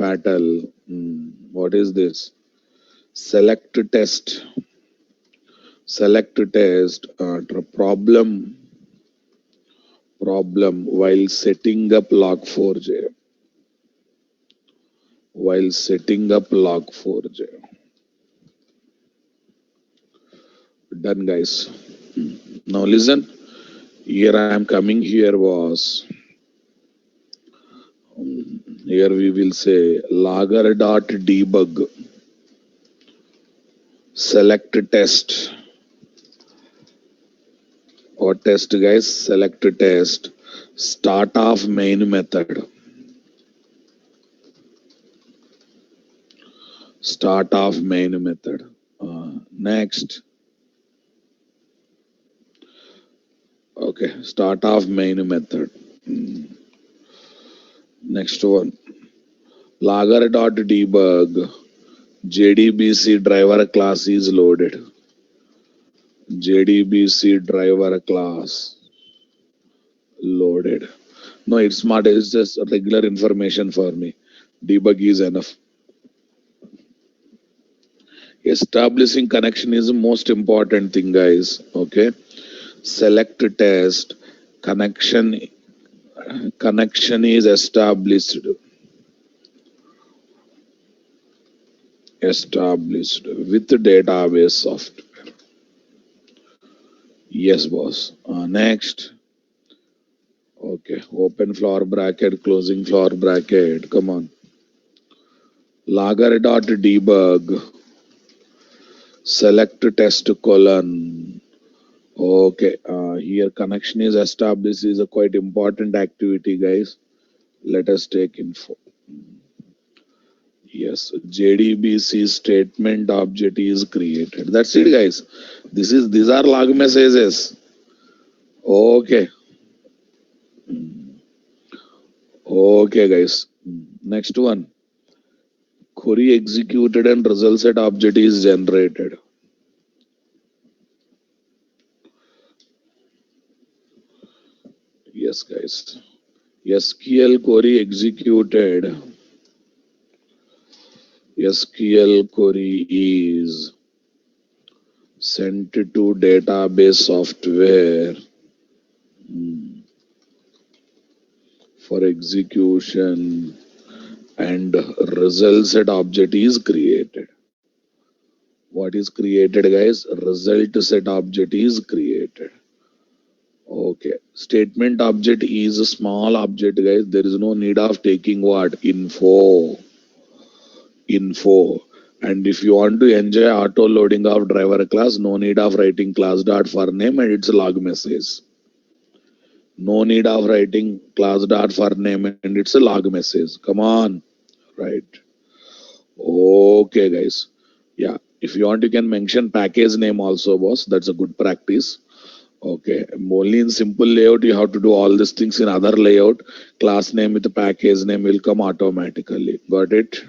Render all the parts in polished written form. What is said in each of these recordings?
fatal. What is this? Select test. Select test. Problem while setting up log4j. While setting up log4j. Done, guys. Now listen. Here I am coming. Here was. Here we will say logger.debug. Select test. What test, guys? Select test. Start of main method. Start of main method. Next. Okay. Start of main method. Next one. Logger.debug. JDBC driver class is loaded. JDBC driver class loaded. No, it's not. It's just regular information for me. Debug is enough. Establishing connection is the most important thing, guys. Okay. Select test. Connection is established. With the database software. Yes, boss. Next. Okay. Open floor bracket, closing floor bracket. Come on. Logger.debug. Select test colon. Okay. Here connection is established is a quite important activity, guys. Let us take info. Yes, JDBC statement object is created. That's it, guys. These are log messages. Okay. Okay, guys. Next one. Query executed and result set object is generated. Yes, guys. SQL query executed. SQL query is sent to database software for execution and result set object is created. What is created, guys? Result set object is created. Okay. Statement object is a small object, guys. There is no need of taking what? Info. And if you want to enjoy auto loading of driver class, no need of writing class dot for name and it's a log message. No need of writing class dot for name and it's a log message. Come on. Right. Okay, guys. Yeah. If you want, you can mention package name also, boss. That's a good practice. Okay. Only in simple layout, you have to do all these things. In other layout, class name with the package name will come automatically. Got it?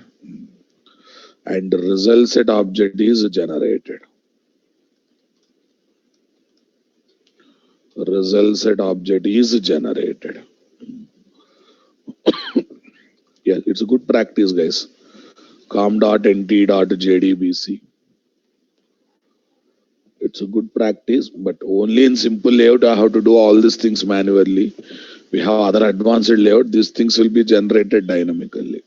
And the result set object is generated. Result set object is generated. Yeah, it's a good practice, guys. com.nt.jdbc. It's a good practice, but only in simple layout I have to do all these things manually. We have other advanced layout, these things will be generated dynamically.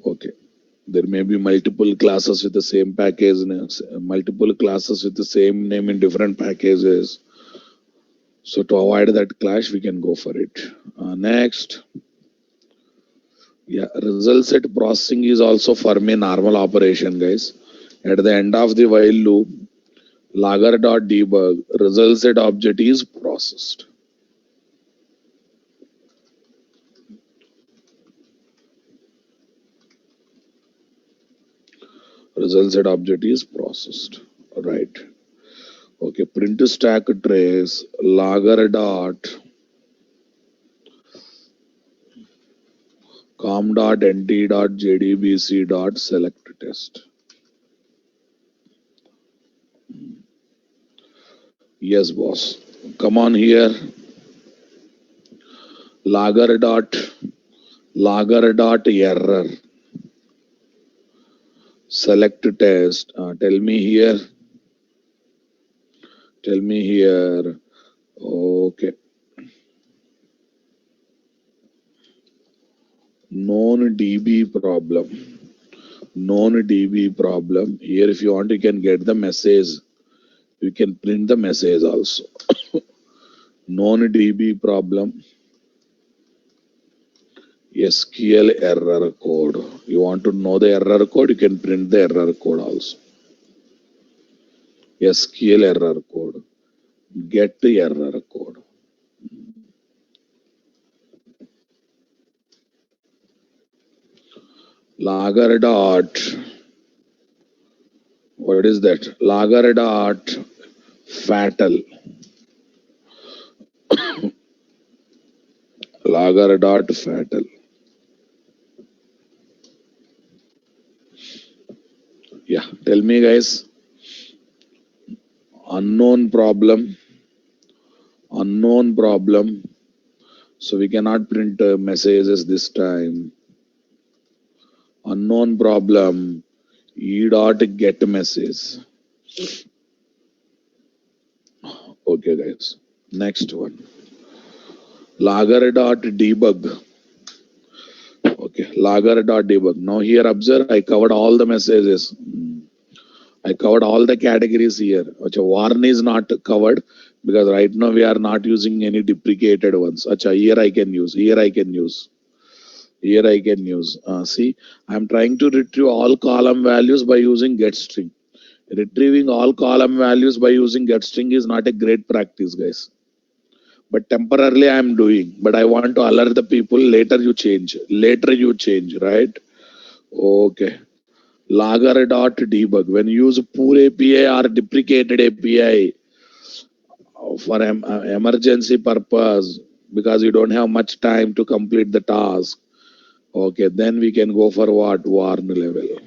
Okay. There may be multiple classes with the same package names, multiple classes with the same name in different packages. So to avoid that clash, we can go for it. Next. Yeah, result set processing is also for me normal operation, guys. At the end of the while loop, logger.debug, result set object is processed. Result set object is processed. Right. Okay, print stack trace, logger dot com.nt.jdbc.select test. Yes, boss. Come on here. Lager dot error. Select test. Tell me here. Okay. Known DB problem. Here, if you want, you can get the message. You can print the message also. Known DB problem. SQL error code. You want to know the error code, you can print the error code also. SQL error code. Get the error code. Lager dot. What is that? Lager dot fatal. Lager dot fatal. Yeah, tell me guys. Unknown problem. So we cannot print messages this time. Unknown problem. E dot get message. Okay guys. Next one. Lager dot debug. Okay, lager dot debug. Now here observe, I covered all the messages. I covered all the categories here. Acha, warn is not covered because right now we are not using any deprecated ones. Acha, here I can use. See, I am trying to retrieve all column values by using getString. Retrieving all column values by using getString is not a great practice, guys. But temporarily I am doing. But I want to alert the people. Later you change, right? Okay. Lager dot debug. When you use poor API or deprecated API for emergency purpose, because you don't have much time to complete the task, okay, then we can go for what? Warn level.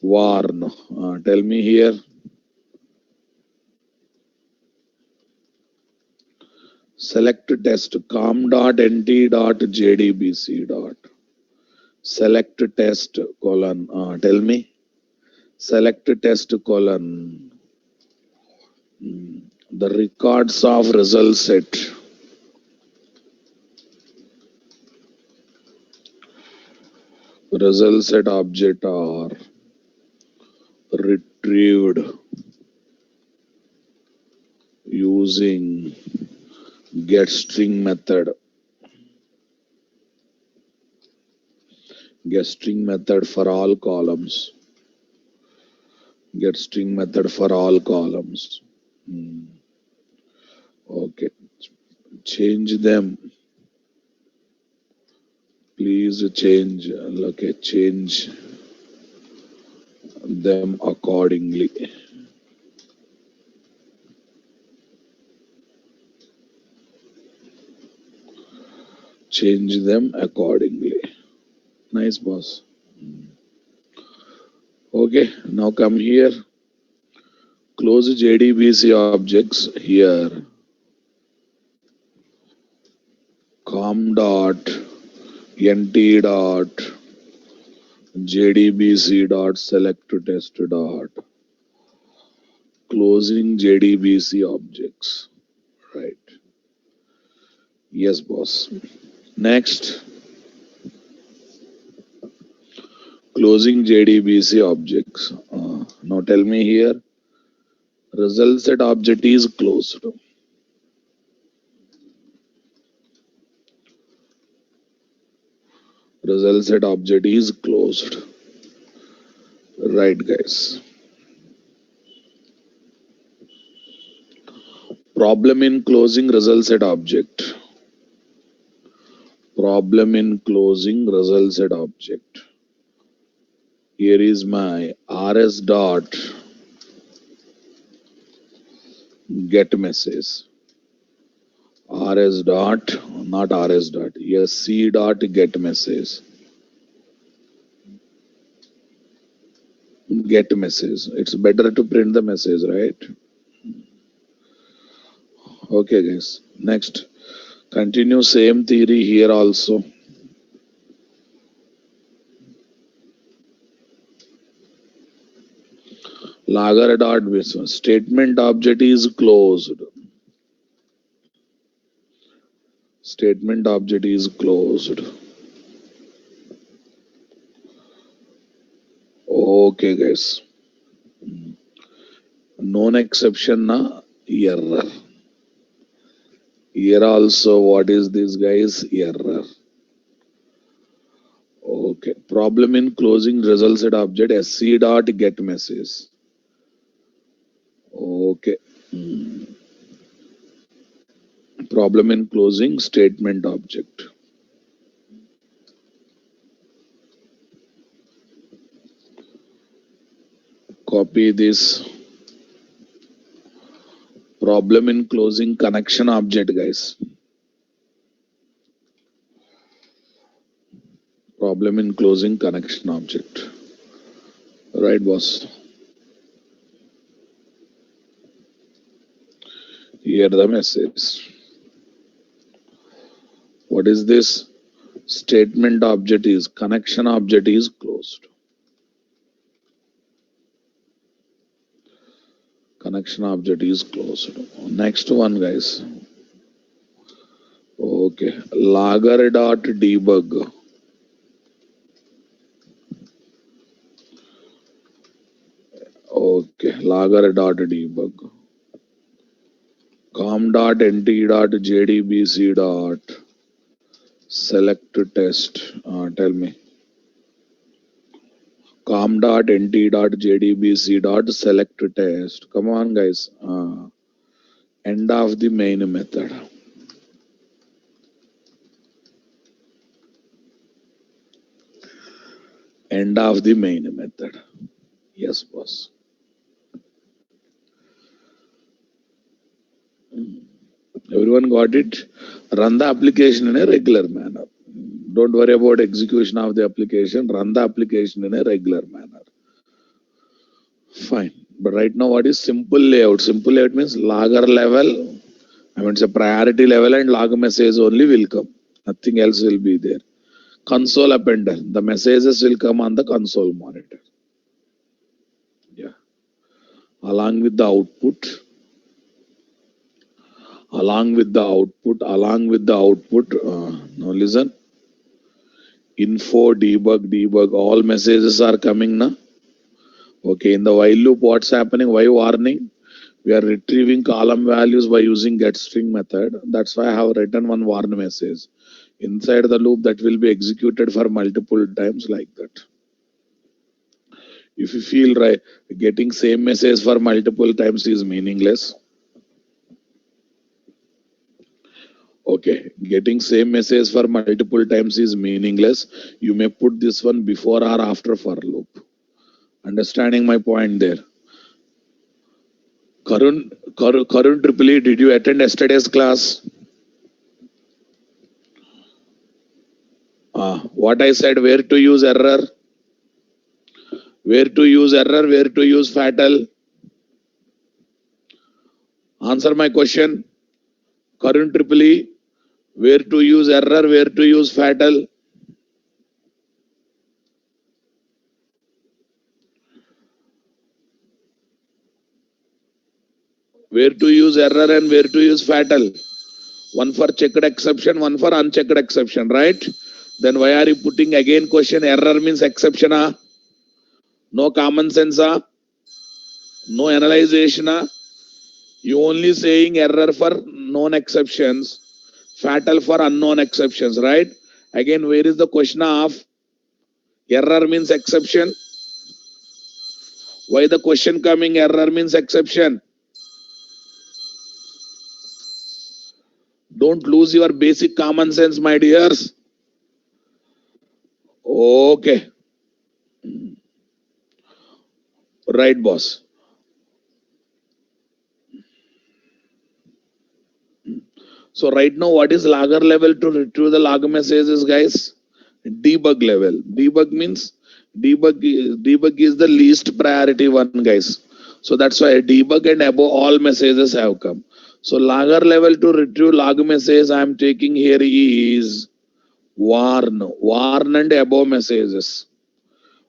Warn. Tell me here. Select test com.nt.jdbc. Select test colon. Tell me. Select test colon. The records of result set. Result set object are retrieved using getString method. getString method for all columns. getString method for all columns. Okay. Change them. Please change. Okay, change them accordingly. Change them accordingly. Nice, boss. Okay, now come here. Close JDBC objects here. com dot nt dot jdbc dot select test dot closing JDBC objects. Right. Yes, boss. Next. Closing JDBC objects. Now tell me here. Result set object is closed. Result set object is closed. Right, guys. Problem in closing result set object. Problem in closing result set object. Here is my rs dot get message. Rs dot, not rs dot. Yes, c dot get message. Get message. It's better to print the message, right? Okay, guys. Next. Continue same theory here also. Lager dot business. Statement object is closed. Statement object is closed. Okay, guys. Known exception na error. Here also, what is this, guys? Error. Okay. Problem in closing results at object sc dot get message. Okay. Problem in closing statement object. Copy this. Problem in closing connection object, guys. Problem in closing connection object. Right, boss? Here the message. What is this? Statement object is connection object is closed. Connection object is closed. Next one, guys. Okay. Lager dot debug. Okay. Lager dot debug. Com dot nt dot jdbc dot select test. Tell me. Com dot nt dot jdbc dot select test. Come on, guys. End of the main method. End of the main method. Yes, boss. Everyone got it? Run the application in a regular manner. Don't worry about execution of the application. Run the application in a regular manner. Fine. But right now, what is simple layout? Simple layout means logger level. I mean, it's a priority level and log message only will come. Nothing else will be there. Console appender. The messages will come on the console monitor. Yeah. Along with the output. Now listen. Info, debug, all messages are coming now. Okay, in the while loop, what's happening? Why warning? We are retrieving column values by using getString method. That's why I have written one warn message. Inside the loop that will be executed for multiple times like that. If you feel right, getting same message for multiple times is meaningless. Okay, getting same message for multiple times is meaningless. You may put this one before or after for loop. Understanding my point there. Karun Triple E, did you attend yesterday's class? What I said, where to use error? Where to use error? Where to use fatal? Answer my question. Karun Triple E, where to use error? Where to use fatal? Where to use error and where to use fatal? One for checked exception, one for unchecked exception, right? Then why are you putting again question? Error means exception. No common sense. No analyzation. You only saying error for known exceptions, fatal for unknown exceptions, right? Again, where is the question of error means exception? Why the question coming error means exception? Don't lose your basic common sense, my dears. Okay. Right, boss. So right now, what is logger level to retrieve the log messages, guys? Debug level. Debug means debug is the least priority one, guys. So that's why debug and above all messages have come. So lager level to retrieve log message I am taking here is warn and above messages.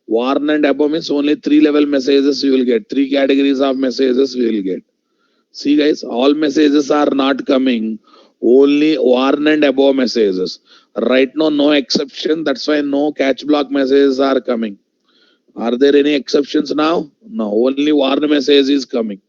Warn and above means only 3 level messages you will get. 3 categories of messages we will get. See guys, all messages are not coming. Only warn and above messages. Right now, no exception. That's why no catch block messages are coming. Are there any exceptions now? No. Only warn message is coming.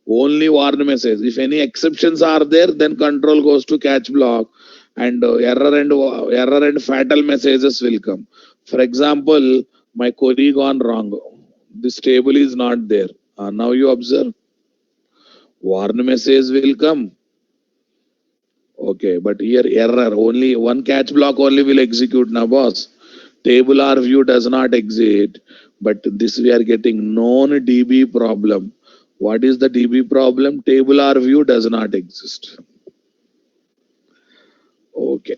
Only warn message. If any exceptions are there, then control goes to catch block, and error and fatal messages will come. For example, my query gone wrong. This table is not there. Now you observe. Warn message will come. Okay, but here error. Only one catch block only will execute now, boss. Table or view does not exist. But this we are getting known DB problem. What is the DB problem? Table or view does not exist. Okay.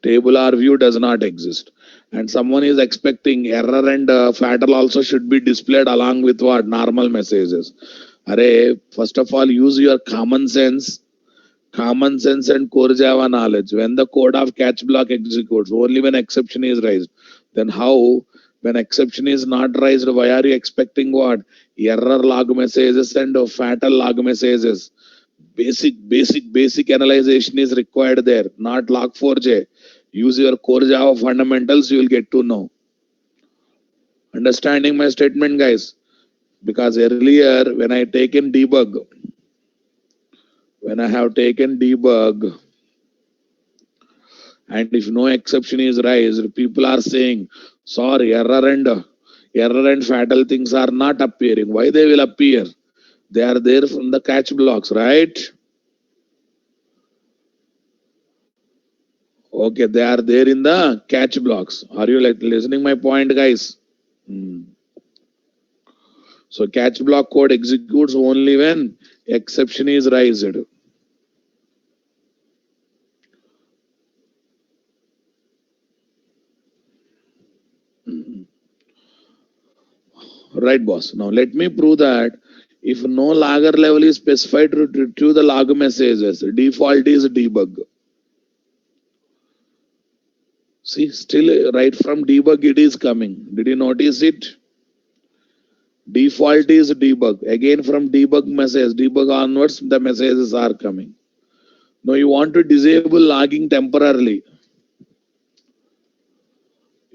Table or view does not exist. And someone is expecting error and fatal also should be displayed along with what? Normal messages. Array, first of all, use your common sense and core Java knowledge. When the code of catch block executes, only when exception is raised. Then how? When exception is not raised, why are you expecting what? Error log messages and fatal log messages. Basic analyzation is required there, not log4j. Use your core Java fundamentals, you will get to know. Understanding my statement, guys? Because earlier, when I have taken debug, and if no exception is raised, people are saying, sorry, error and fatal things are not appearing. Why they will appear? They are there from the catch blocks, right? Okay, they are there in the catch blocks. Are you listening my point, guys? So catch block code executes only when exception is raised. Right, boss. Now let me prove that if no logger level is specified to retrieve the log messages, default is debug. See, still right from debug it is coming. Did you notice it? Default is debug. Again from debug onwards, the messages are coming. Now you want to disable logging temporarily.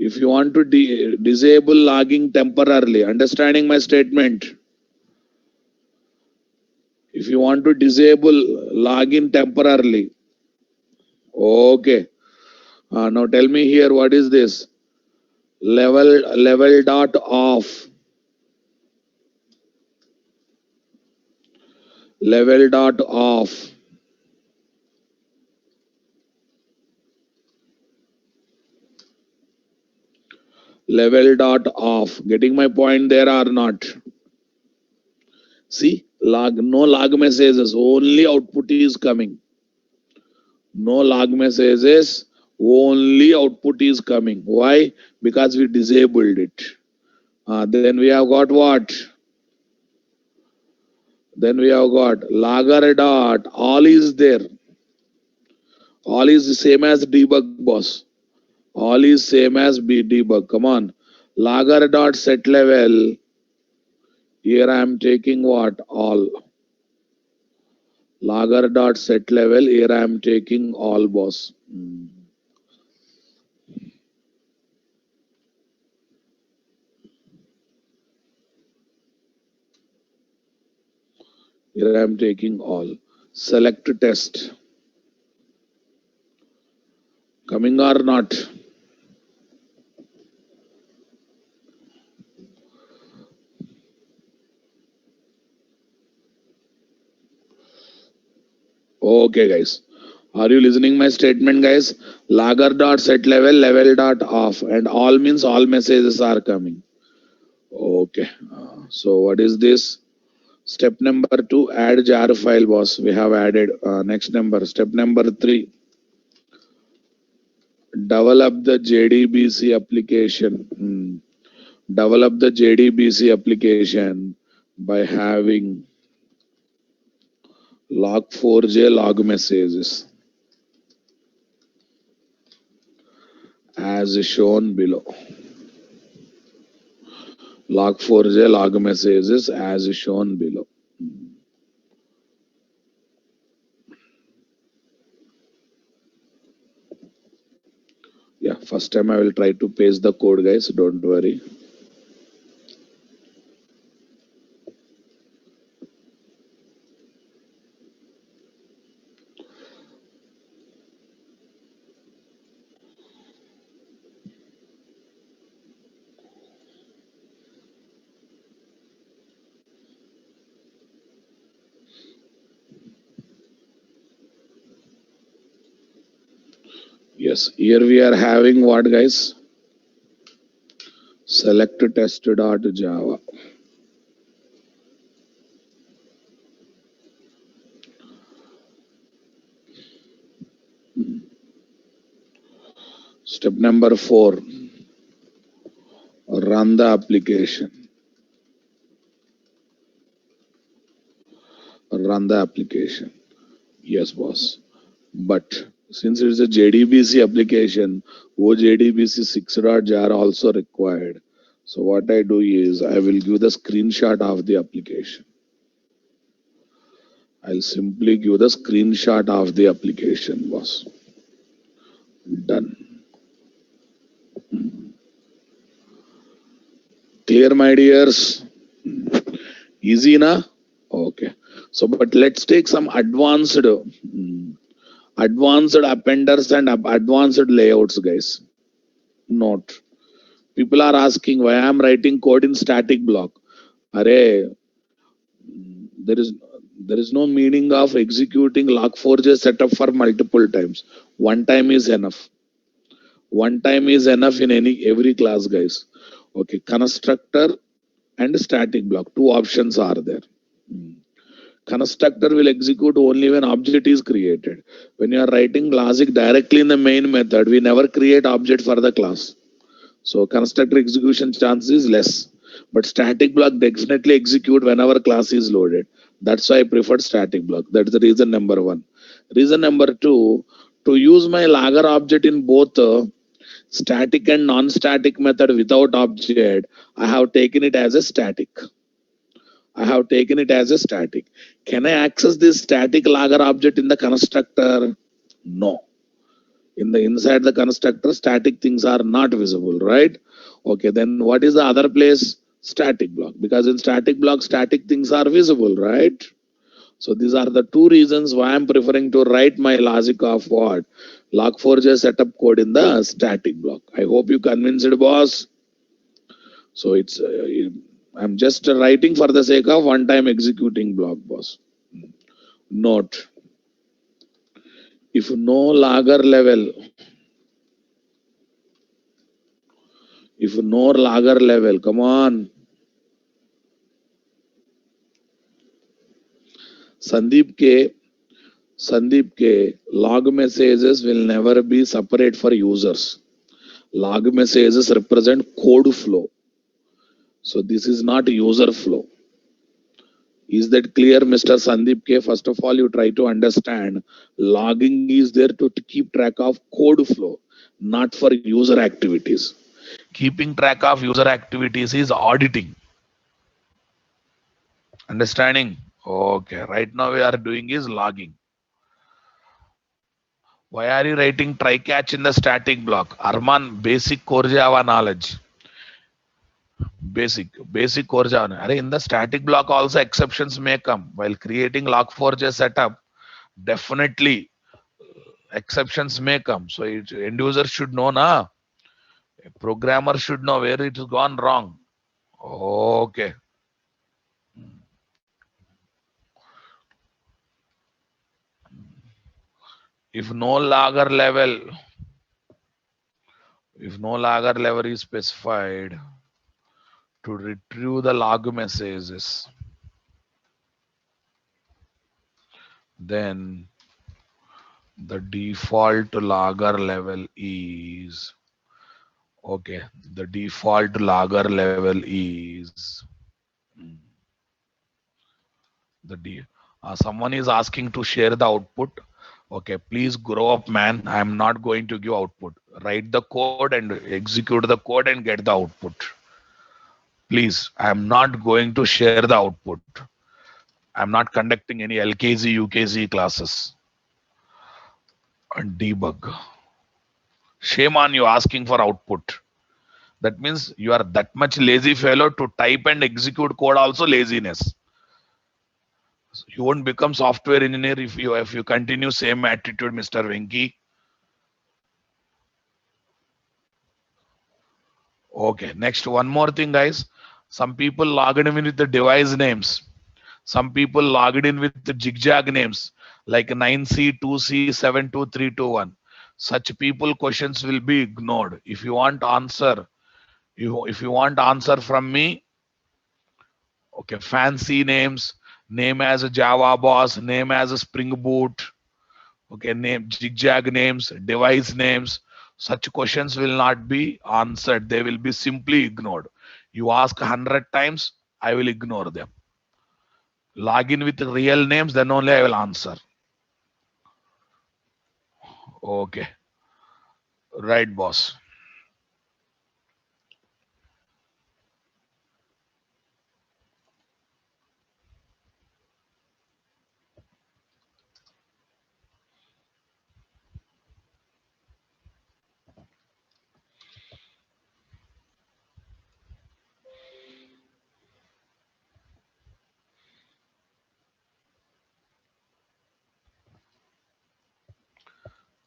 If you want to disable logging temporarily, understanding my statement? If you want to disable login temporarily, okay. Now tell me here, what is this? Level dot off. Level dot off. Level dot off. Getting my point there or not? See, no log messages, only output is coming. No log messages, only output is coming. Why? Because we disabled it. Then we have got what? Then we have got logger dot, all is there. All is the same as debug, boss. All is same as debug. Come on. Logger dot set level. Here I am taking what? All. Logger dot set level. Here I am taking all, boss. Here I am taking all. Select test. Coming or not? Okay, guys. Are you listening my statement, guys? Logger dot set level, level dot off, and all means all messages are coming. Okay. So what is this? Step number 2, add jar file, boss. We have added next number. Step number 3, develop the JDBC application. Develop the JDBC application by having Log4j log messages as shown below. Log4j log messages as shown below. Yeah, first time I will try to paste the code, guys. Don't worry. Yes, here we are having what, guys? Select test.java. Step number 4, run the application. Run the application. Yes, boss. But since it is a JDBC application, OJDBC 6.jar also required. So what I do is I will give the screenshot of the application. I'll simply give the screenshot of the application, boss. Done. Clear, my dears? Easy, na? Okay. So, but let's take some advanced appenders and advanced layouts, guys. Note. People are asking why I'm writing code in static block. Array, there is no meaning of executing log4j setup for multiple times. One time is enough. One time is enough in every class, guys. Okay, constructor and static block. Two options are there. Constructor will execute only when object is created. When you are writing logic directly in the main method, we never create object for the class. So constructor execution chance is less. But static block definitely execute whenever class is loaded. That's why I prefer static block. That's the reason number 1. Reason number 2, to use my logger object in both static and non-static method without object, I have taken it as a static. I have taken it as a static. Can I access this static logger object in the constructor? No. In the inside the constructor, static things are not visible, right? Okay, then what is the other place? Static block. Because in static block, static things are visible, right? So these are the two reasons why I'm preferring to write my logic of what? Log4j setup code in the static block. I hope you convinced it, boss. So it's I'm just writing for the sake of one-time executing block, boss. Note: if no logger level, come on. Sandeep K, log messages will never be separate for users. Log messages represent code flow. So this is not user flow. Is that clear, Mr. Sandeep K? First of all, you try to understand logging is there to keep track of code flow, not for user activities. Keeping track of user activities is auditing. Understanding? Okay. Right now we are doing is logging. Why are you writing try catch in the static block? Arman, basic core Java knowledge. Basic core Java. In the static block also exceptions may come. While creating log4j setup, definitely exceptions may come. So end user should know, na. A programmer should know where it has gone wrong. Okay. If no logger level is specified to retrieve the log messages, then the default logger level is okay. The default logger level is Someone is asking to share the output. Okay, please grow up, man. I am not going to give output. Write the code and execute the code and get the output. Please, I am not going to share the output. I'm not conducting any LKZ, UKZ classes. And debug. Shame on you asking for output. That means you are that much lazy fellow to type and execute code also laziness. You won't become software engineer if you continue same attitude, Mr. Venki. Okay, next one more thing, guys. Some people logged in with the device names. Some people logged in with the zigzag names like 9C, 2C, 72321. Such people questions will be ignored. If you want answer, if you want answer from me, okay, fancy names, name as a Java boss, name as a Spring Boot, okay, name zigzag names, device names, such questions will not be answered. They will be simply ignored. You ask 100 times, I will ignore them. Log in with real names, then only I will answer. Okay, right, boss.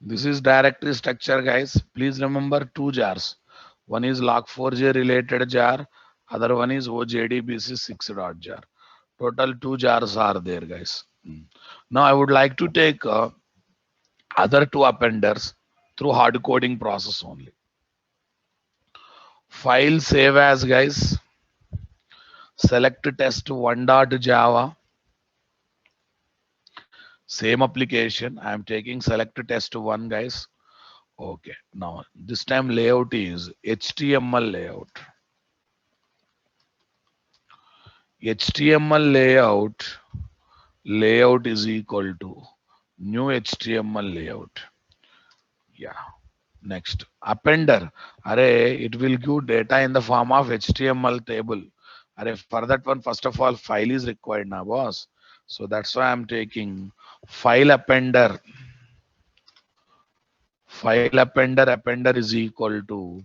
This is directory structure, guys. Please remember two jars. One is log4j related jar, other one is OJDBC6 dot jar. Total two jars are there, guys. Now I would like to take other two appenders through hard coding process only. File save as, guys. Select test1.java. Same application. I am taking select test1, guys. Okay. Now this time layout is HTML layout. HTML layout is equal to new HTML layout. Yeah. Next, appender. Array, it will give data in the form of HTML table. Array, for that one, first of all, file is required now, boss. So that's why I'm taking file appender. File appender is equal to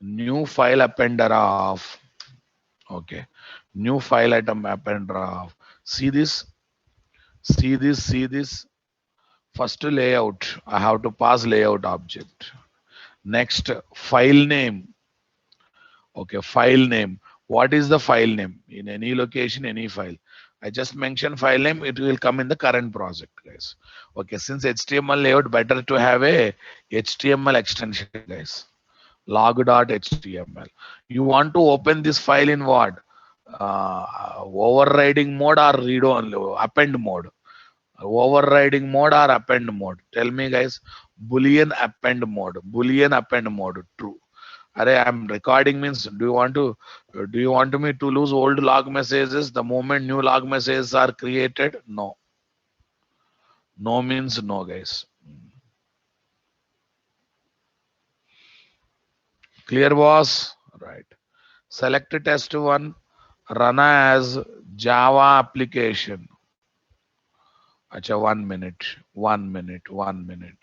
new file appender of, okay, new file item appender of. See this, see this. First layout, I have to pass layout object. Next, file name. Okay, file name. What is the file name? In any location, any file. I just mentioned file name, it will come in the current project, guys. Okay, since HTML layout, better to have a HTML extension, guys. Log.html. You want to open this file in what? Overriding mode or read only? Append mode. Overriding mode or append mode? Tell me, guys. Boolean append mode. Boolean append mode. True. Array, I'm recording means do you want me to lose old log messages the moment new log messages are created? No. No means no, guys. Clear, boss? Right. Select test one, run as Java application. Acha, 1 minute, 1 minute, 1 minute.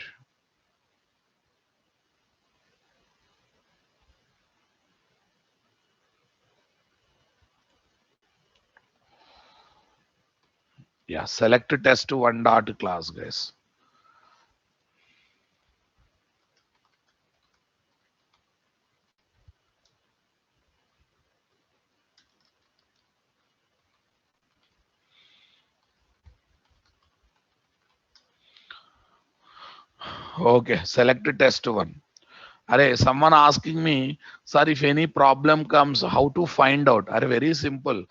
Yeah, select test one dot class, guys. Okay, select test one. Array, someone asking me, sir, if any problem comes, how to find out? Array, very simple.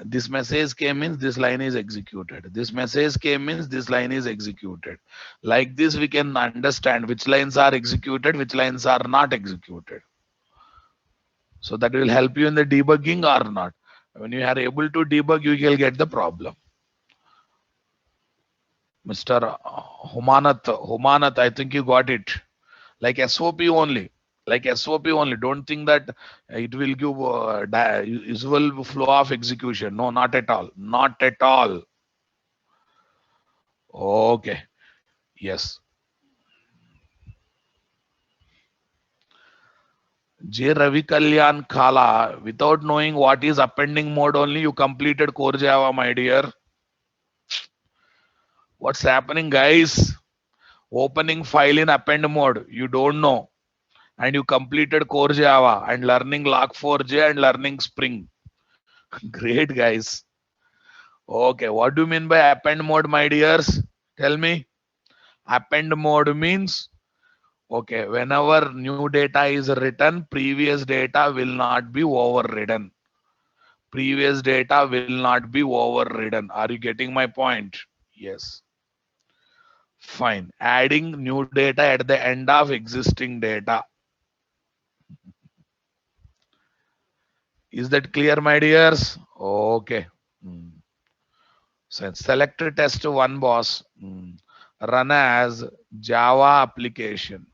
This message came means this line is executed. This message came means this line is executed. Like this, we can understand which lines are executed, which lines are not executed. So that will help you in the debugging or not. When you are able to debug, you will get the problem. Mr. Humanat, I think you got it. Like SOP only. Like SOP only. Don't think that it will give usual flow of execution. No, not at all. Not at all. Okay. Yes. J. Ravi Kalyan Khala, without knowing what is appending mode only, you completed core Java, my dear. What's happening, guys? Opening file in append mode, you don't know. And you completed core Java and learning log4j and learning Spring. Great, guys. Okay, what do you mean by append mode, my dears? Tell me. Append mode means, okay, whenever new data is written, previous data will not be overridden. Previous data will not be overridden. Are you getting my point? Yes. Fine. Adding new data at the end of existing data. Is that clear, my dears? Okay. So select test one boss. Run as Java application.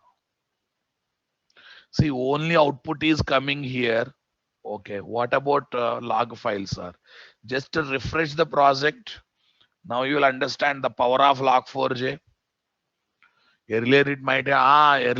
See, only output is coming here. Okay. What about log files, sir? Just to refresh the project. Now you will understand the power of log4j. Earlier it might earlier